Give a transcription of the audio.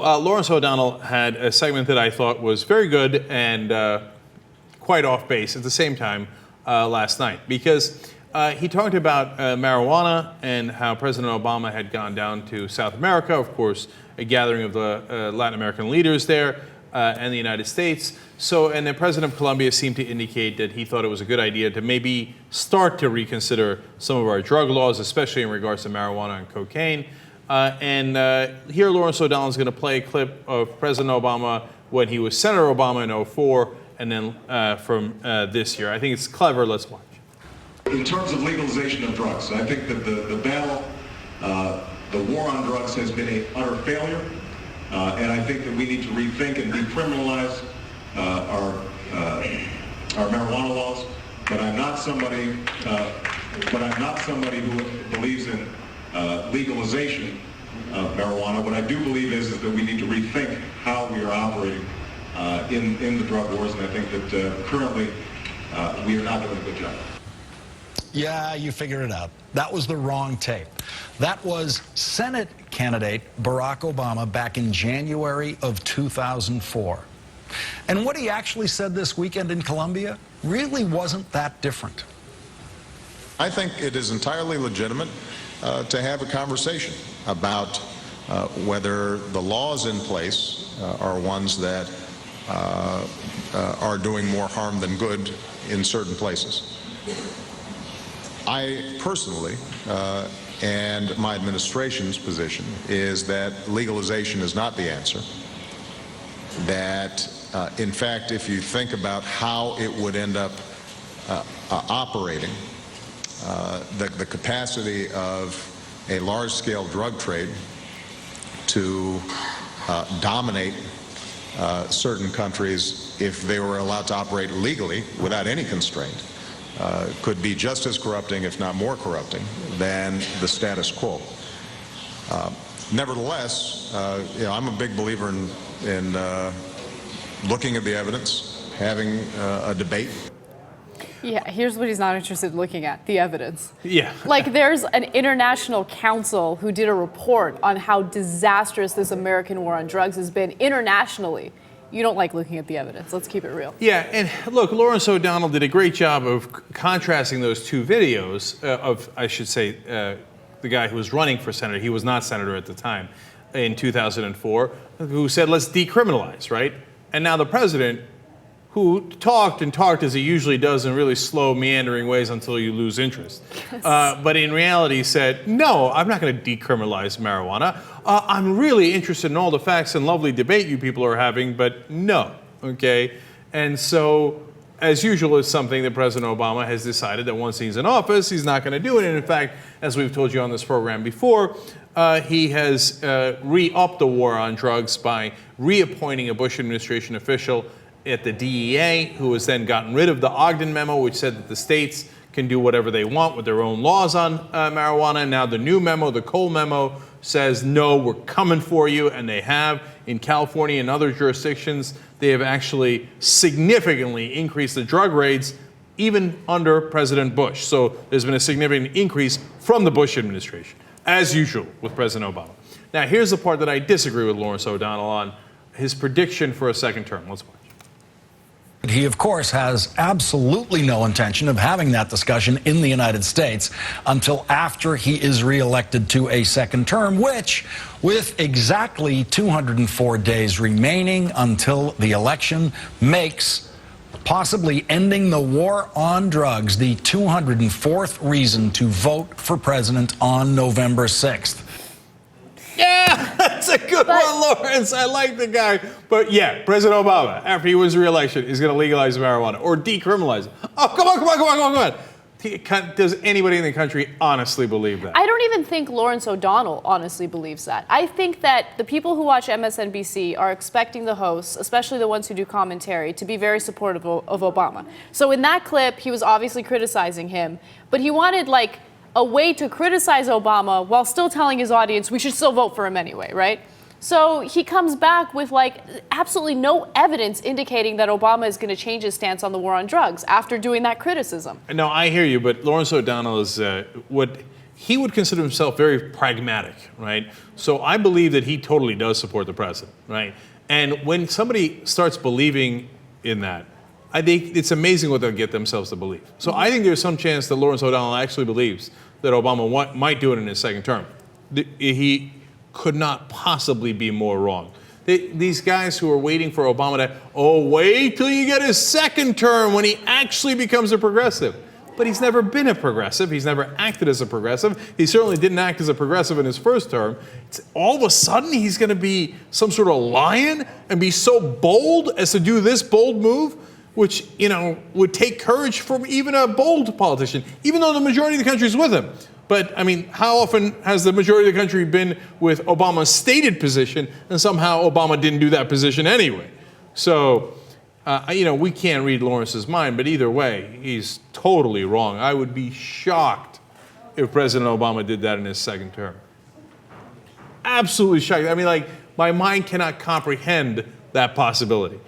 Lawrence O'Donnell had a segment that I thought was very good and quite off base at the same time last night, because he talked about marijuana and how President Obama had gone down to South America, of course, a gathering of the Latin American leaders there and the United States. So, and the president of Colombia seemed to indicate that he thought it was a good idea to maybe start to reconsider some of our drug laws, especially in regards to marijuana and cocaine. Here Lawrence O'Donnell is going to play a clip of President Obama when he was Senator Obama in '04, and then from this year. I think it's clever. Let's watch. In terms of legalization of drugs, I think that the battle, the war on drugs has been an utter failure, and I think that we need to rethink and decriminalize our marijuana laws. But I'm not somebody who believes in legalization of marijuana. What I do believe is that we need to rethink how we are operating in the drug wars, and I think that currently we are not doing a good job. Yeah, you figured it out. That was the wrong tape. That was Senate candidate Barack Obama back in January of 2004. And what he actually said this weekend in Colombia really wasn't that different. I think it is entirely legitimate to have a conversation about whether the laws in place are ones that are doing more harm than good in certain places. I personally, and my administration's position, is that legalization is not the answer. That, in fact, if you think about how it would end up operating, the capacity of a large-scale drug trade to dominate certain countries if they were allowed to operate legally without any constraint could be just as corrupting, if not more corrupting, than the status quo. Nevertheless, I'm a big believer in looking at the evidence, having a debate. Yeah, here's what he's not interested in looking at, the evidence. Yeah. Like, there's an international council who did a report on how disastrous this American war on drugs has been internationally. You don't like looking at the evidence. Let's keep it real. Yeah, and look, Lawrence O'Donnell did a great job of contrasting those two videos of, I should say, the guy who was running for senator. He was not senator at the time in 2004, who said, let's decriminalize, right? And now the president, who talked and talked as he usually does in really slow, meandering ways until you lose interest. Yes. But in reality said, no, I'm not going to decriminalize marijuana. I'm really interested in all the facts and lovely debate you people are having, but no, okay? And so, as usual, it's something that President Obama has decided that once he's in office, he's not going to do it. And in fact, as we've told you on this program before, he has re-upped the war on drugs by reappointing a Bush administration official at the DEA, who has then gotten rid of the Ogden memo, which said that the states can do whatever they want with their own laws on marijuana. Now the new memo, the Cole memo, says, no, we're coming for you. And they have in California and other jurisdictions. They have actually significantly increased the drug raids, even under President Bush. So there's been a significant increase from the Bush administration, as usual with President Obama. Now here's the part that I disagree with Lawrence O'Donnell on, his prediction for a second term. Let's watch. He, of course, has absolutely no intention of having that discussion in the United States until after he is reelected to a second term, which, with exactly 204 days remaining until the election, makes possibly ending the war on drugs the 204th reason to vote for president on November 6th. Yeah, that's a good one, Lawrence. I like the guy. But yeah, President Obama, after he wins re-election, is going to legalize marijuana or decriminalize it. Oh, come on. Does anybody in the country honestly believe that? I don't even think Lawrence O'Donnell honestly believes that. I think that the people who watch MSNBC are expecting the hosts, especially the ones who do commentary, to be very supportive of Obama. So in that clip, he was obviously criticizing him, but he wanted, like, a way to criticize Obama while still telling his audience we should still vote for him anyway, right? So he comes back with, like, absolutely no evidence indicating that Obama is going to change his stance on the war on drugs after doing that criticism. No, I hear you, but Lawrence O'Donnell is he would consider himself very pragmatic, right? So I believe that he totally does support the president, right? And when somebody starts believing in that, I think it's amazing what they'll get themselves to believe. So I think there's some chance that Lawrence O'Donnell actually believes that Obama might do it in his second term. He could not possibly be more wrong. These guys who are waiting for Obama to, wait till you get his second term when he actually becomes a progressive. But he's never been a progressive. He's never acted as a progressive. He certainly didn't act as a progressive in his first term. All of a sudden, he's going to be some sort of lion and be so bold as to do this bold move, which, would take courage from even a bold politician, even though the majority of the country is with him. But, I mean, how often has the majority of the country been with Obama's stated position, and somehow Obama didn't do that position anyway? So, we can't read Lawrence's mind, but either way, he's totally wrong. I would be shocked if President Obama did that in his second term. Absolutely shocked. I mean, my mind cannot comprehend that possibility.